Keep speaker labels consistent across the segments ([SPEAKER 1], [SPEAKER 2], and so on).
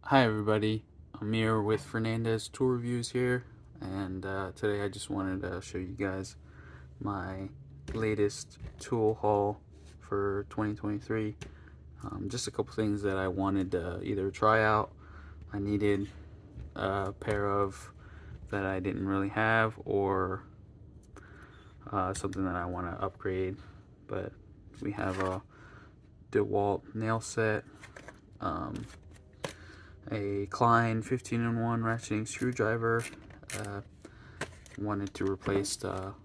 [SPEAKER 1] Hi everybody, Amir with Fernandez Tool Reviews here, and today I just wanted to show you guys my latest tool haul for 2023. Just a couple things that I wanted to either try out. I needed a pair of that I didn't really have, or something that I want to upgrade. But we have a DeWalt nail set, a Klein 15-in-1 ratcheting screwdriver. Wanted to replace the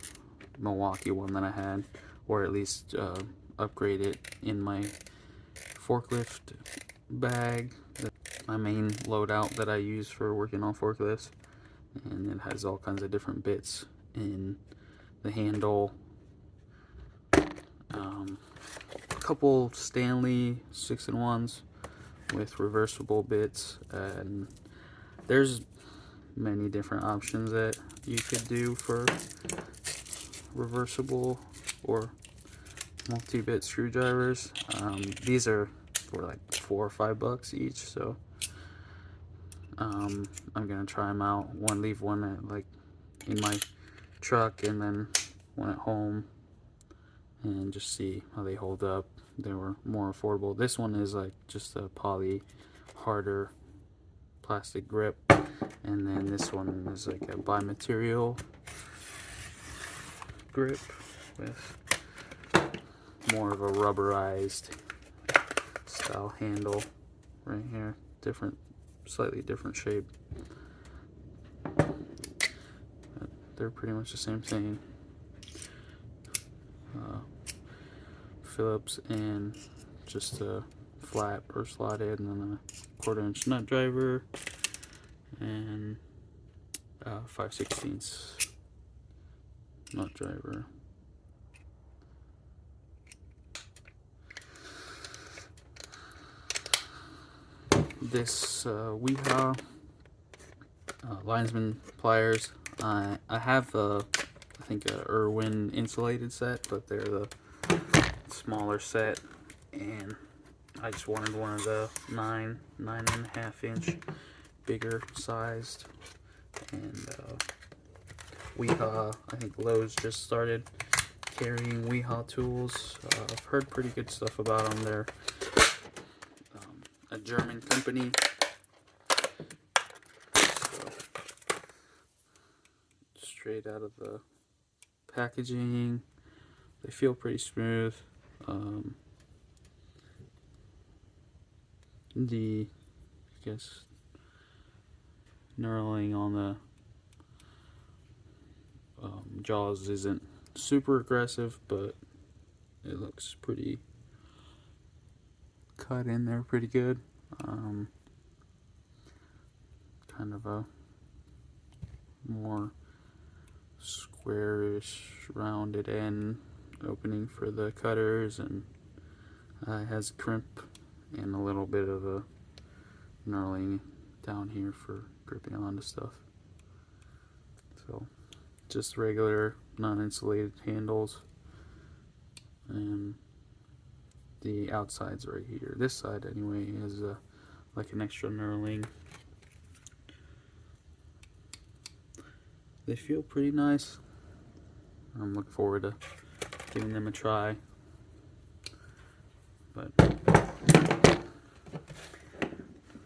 [SPEAKER 1] Milwaukee one that I had, or at least upgrade it in my forklift bag. That's my main loadout that I use for working on forklifts, and it has all kinds of different bits in the handle. A couple Stanley 6-in-1s with reversible bits, and there's many different options that you could do for reversible or multi-bit screwdrivers. These are for like $4 or $5 each, so I'm gonna try them out. Leave one at, like, in my truck, and then one at home, and just see how they hold up. They were more affordable. This one is like just a poly harder plastic grip, and then this one is like a bi-material grip with more of a rubberized style handle right here. Slightly different shape. But they're pretty much the same thing. Phillips, and just a flat or slotted, and then a 1/4-inch nut driver, and 5/16 nut driver. This Wiha linesman pliers. I have I think a Irwin insulated set, but they're the smaller set, and I just wanted one of the 9.5-inch bigger sized. And Wiha, I think Lowe's just started carrying Wiha tools. I've heard pretty good stuff about them. They're a German company. So, straight out of the packaging, they feel pretty smooth. The, I guess, knurling on the jaws isn't super aggressive, but it looks pretty cut in there pretty good. Kind of a more squarish, rounded end opening for the cutters, and it has crimp and a little bit of a knurling down here for gripping onto stuff. So just regular non-insulated handles, and the outside's right here. This side anyway is like an extra knurling. They feel pretty nice. I'm looking forward to giving them a try. But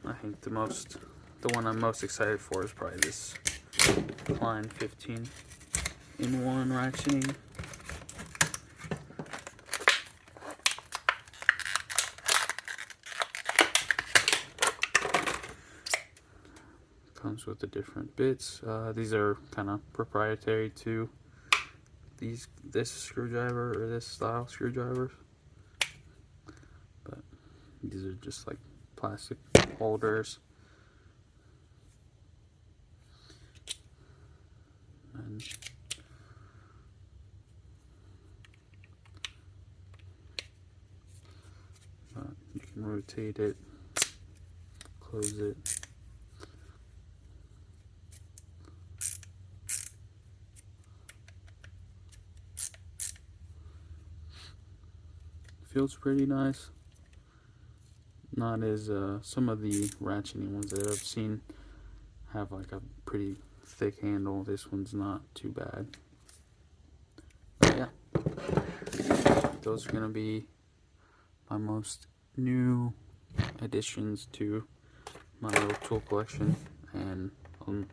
[SPEAKER 1] I think the one I'm most excited for is probably this Klein 15-in-1 ratcheting. Comes with the different bits. These are kind of proprietary to this screwdriver, or this style screwdriver. But these are just like plastic holders. And you can rotate it, close it. Feels pretty nice. not as some of the ratcheting ones that I've seen have like a pretty thick handle. This one's not too bad. But yeah, those are gonna be my most new additions to my little tool collection, and I'm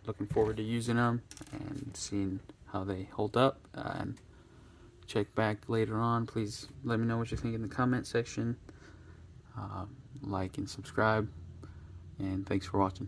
[SPEAKER 1] looking forward to using them and seeing how they hold up, and check back later on. Please let me know what you think in the comment section. Like and subscribe, and thanks for watching.